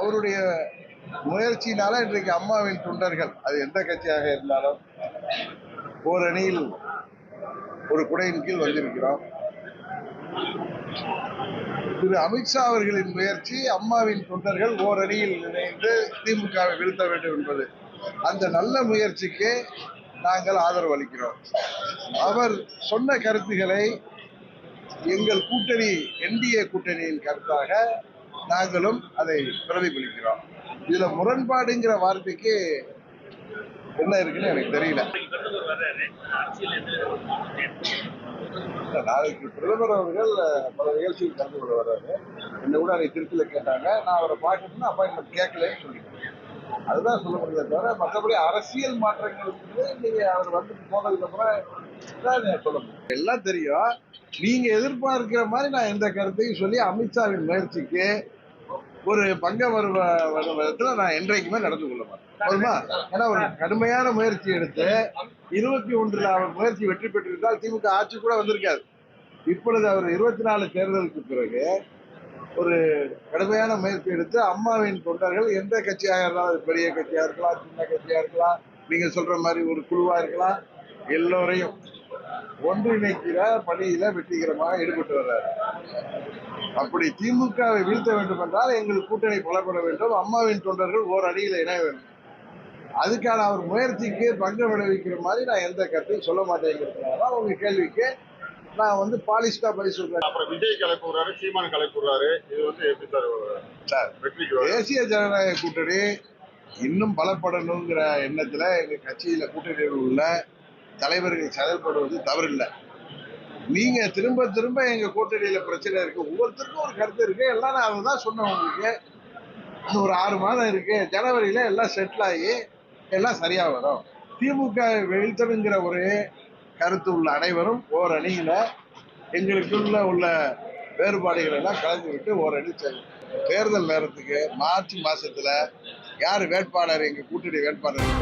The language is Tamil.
அவருடைய முயற்சியினால இன்றைக்கு அம்மாவின் தொண்டர்கள் அது எந்த கட்சியாக இருந்தாலும் ஓரணியில் ஒரு குடையின் கீழ் வந்திருக்கிறோம். திரு அமித்ஷா அவர்களின் முயற்சி அம்மாவின் தொண்டர்கள் ஓரணியில் இணைந்து திமுகவை வீழ்த்த வேண்டும் என்பது. அந்த நல்ல முயற்சிக்கு நாங்கள் ஆதரவு அளிக்கிறோம். அவர் சொன்ன கருத்துக்களை எங்கள் கூட்டணி என்டிஏ கூட்டணியின் கருத்தாக நாங்களும் அதை பிரதிபலிக்கிறோம். இதுல முரண்பாடுங்கிற வார்த்தைக்கு என்ன இருக்குன்னு எனக்கு தெரியல. நாளைக்கு பிரதமர் அவர்கள் பல நிகழ்ச்சியில் கலந்து கொள்ள வர்றாரு. என்ன கூட அதை திருச்சியில கேட்டாங்க. நான் அவரை பார்க்கணும்னா அப்பாயின்மெண்ட் கேட்கலன்னு சொல்லிட்டேன். அதுதான் சொல்ல முடியாது தவிர மற்றபடி அரசியல் மாற்றங்களுக்கு நீங்க அவர் வந்து போனதுக்கு அப்புறம் சொல்ல முடியும். எல்லாம் தெரியும். நீங்க எதிர்பார்க்கிற மாதிரி நான் எந்த கருத்தையும் சொல்லி அமித்ஷாவின் முயற்சிக்கு ஒரு பங்க விதத்துல நான் என்றைக்குமே நடந்து கொள்ள மாட்டேன். போதுமா? ஏன்னா ஒரு கடுமையான முயற்சி எடுத்து 21 அவர் முயற்சி வெற்றி பெற்றிருந்தால் திமுக ஆட்சி கூட வந்திருக்காது. இப்பொழுது அவர் 24 தேர்தலுக்கு பிறகு ஒரு கடுமையான முயற்சி எடுத்து அம்மாவின் தொண்டர்கள் எந்த கட்சியாக இருந்தாலும் அது பெரிய கட்சியா இருக்கலாம், சின்ன கட்சியா இருக்கலாம், நீங்க சொல்ற மாதிரி ஒரு குழுவா இருக்கலாம், எல்லோரையும் ஒன்றிணைக்கிற பணியில வெற்றிகரமாக ஈடுபட்டு வர்றாரு. அப்படி திமுகவை வீழ்த்த வேண்டும் என்றால் எங்கள் கூட்டணி பலப்பட வேண்டும். அம்மாவின் தொண்டர்கள் ஓர் அணியில இணைய வேண்டும். அதுக்கான அவர் முயற்சிக்கு பங்கம் விளைவிக்கிற மாதிரி நான் எந்த கருத்தையும் சொல்ல மாட்டேங்கிறதுனால உங்க கேள்விக்கு நான் வந்து பாலிஷ்டா பதில் சொல்றேன். அப்புறம் விஜய் கலைப்புறாரு, சீமான் கலைப்புறாரு. இது வந்து எப்படி சார் தேசிய ஜனநாயக கூட்டணி இன்னும் பலப்படணுங்கிற எண்ணத்துல எங்க கட்சியில கூட்டணியில் உள்ள தலைவர்கள் செயல்படுவது தவறில்லை. நீங்க திரும்ப திரும்ப எங்க கூட்டணியில பிரச்சனை இருக்கு, ஒவ்வொருத்தருக்கும் ஒரு கருத்து இருக்கு. எல்லாம் நான் அதுதான் சொன்னேன். உங்களுக்கு ஒரு 6 மாதம் இருக்கு, ஜனவரியில எல்லாம் செட்டில் ஆகி எல்லாம் சரியா வரும். திமுக வீழ்த்தணுங்கிற ஒரு கருத்து உள்ள அனைவரும் ஓர் அணியில எங்களுக்குள்ள உள்ள வேறுபாடுகள் எல்லாம் கலந்து விட்டு ஓர் அணி தேர்தல் நேரத்துக்கு மார்ச் மாசத்துல யார் வேட்பாளர் எங்க கூட்டணி வேட்பாளர்